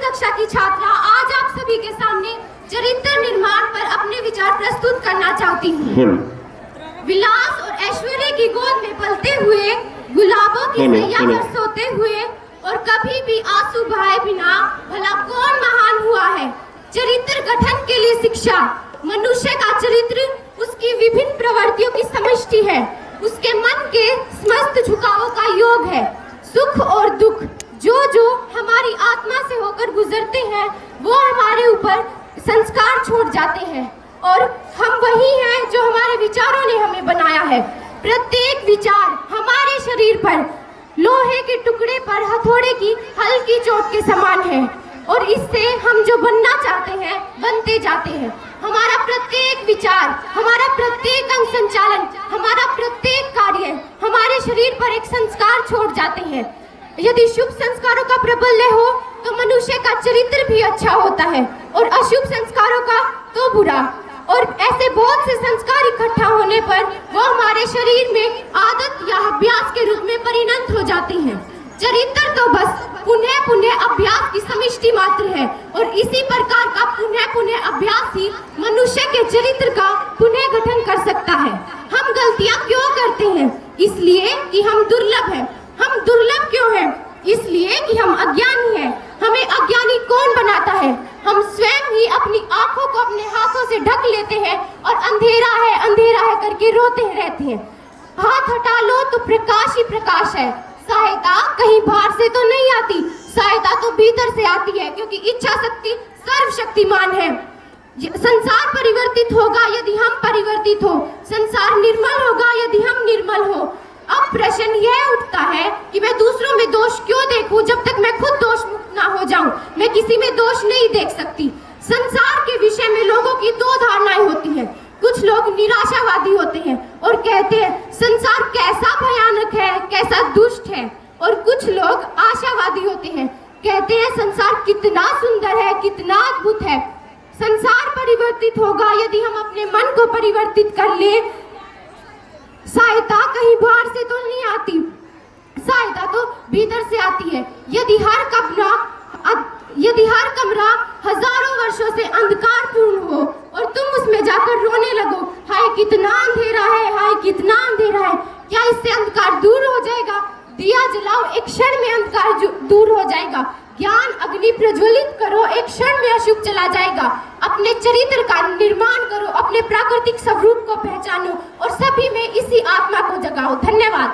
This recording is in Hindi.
कक्षा की छात्रा आज आप सभी के सामने चरित्र निर्माण पर अपने विचार प्रस्तुत करना चाहती हूँ। विलास और ऐश्वर्य की गोद में पलते हुए, गुलाबों की सैया पर सोते हुए और कभी भी आंसू बहाए बिना भला कौन महान हुआ है। चरित्र गठन के लिए शिक्षा। मनुष्य का चरित्र उसकी विभिन्न प्रवृत्तियों की समष्टि है, उसके मन के समस्त झुकावों का योग है। सुख और दुख जो हमारी आत्मा से होकर गुजरते हैं वो हमारे ऊपर संस्कार छोड़ जाते हैं और हम वही हैं जो हमारे विचारों ने हमें बनाया है। प्रत्येक विचार हमारे शरीर पर लोहे के टुकड़े पर हथौड़े की हल्की चोट के समान है और इससे हम जो बनना चाहते हैं बनते जाते हैं। हमारा प्रत्येक विचार, हमारा प्रत्येक अंग संचालन, हमारा प्रत्येक कार्य हमारे शरीर पर एक संस्कार छोड़ जाते हैं। यदि शुभ संस्कारों का प्रबल्य हो तो मनुष्य का चरित्र भी अच्छा होता है और अशुभ संस्कारों का तो बुरा। और ऐसे बहुत से संस्कार इकट्ठा होने पर वो हमारे शरीर में आदत या अभ्यास के रूप में परिणत हो जाते हैं। चरित्र तो बस पुनः पुनः अभ्यास की समष्टि मात्र है और इसी प्रकार का पुनः पुनः अभ्यास ही मनुष्य के चरित्र का पुनः गठन कर सकता है। हम गलतियां क्यों करते हैं? इसलिए कि हम दुर्लभ हैं। हम दुर्लभ क्यों हैं? इसलिए कि हम अज्ञानी हैं। हमें अज्ञानी कौन बनाता है? हम स्वयं ही अपनी आंखों को अपने हाथों से ढक लेते हैं और अंधेरा है करके रोते रहते हैं। हाथ हटा लो तो प्रकाश ही प्रकाश है। सहायता कहीं बाहर से तो नहीं आती, सहायता तो भीतर से आती है, क्योंकि इच्छा शक्ति सर्वशक्तिमान है। संसार परिवर्तित होगा यदि हम परिवर्तित हो, संसार निर्मल होगा यदि हम निर्मल हो। अब प्रश्न यह उठता है कि मैं दूसरों में दोष क्यों देखूं जब तक मैं खुद दोष मुक्त ना हो जाऊं। मैं किसी में दोष नहीं देख सकती। संसार के विषय में लोगों की दो धारणाएं होती हैं। कुछ लोग निराशावादी होते हैं और कहते हैं संसार कैसा भयानक है, कैसा दुष्ट है, और कुछ लोग आशावादी होते हैं, कहते हैं संसार कितना सुंदर है, कितना अद्भुत है। संसार परिवर्तित होगा यदि हम अपने मन को परिवर्तित कर ले। सहायता कहीं बाहर से तो नहीं आती, सहायता तो भीतर से आती है। यदि हर कमरा हजारों वर्षों से अंधकार पूर्ण हो और तुम उसमें जाकर रोने लगो, हाय कितना अंधेरा है, हाय कितना अंधेरा है, क्या इससे अंधकार दूर हो जाएगा? दिया जलाओ, एक क्षण में अंधकार दूर हो जाएगा। ज्ञान अग्नि प्रज्वलित करो, एक क्षण में अशुभ चला जाएगा। अपने चरित्र का निर्माण करो, अपने प्राकृतिक स्वरूप को पहचानो और सभी में इसी आत्मा को जगाओ। धन्यवाद।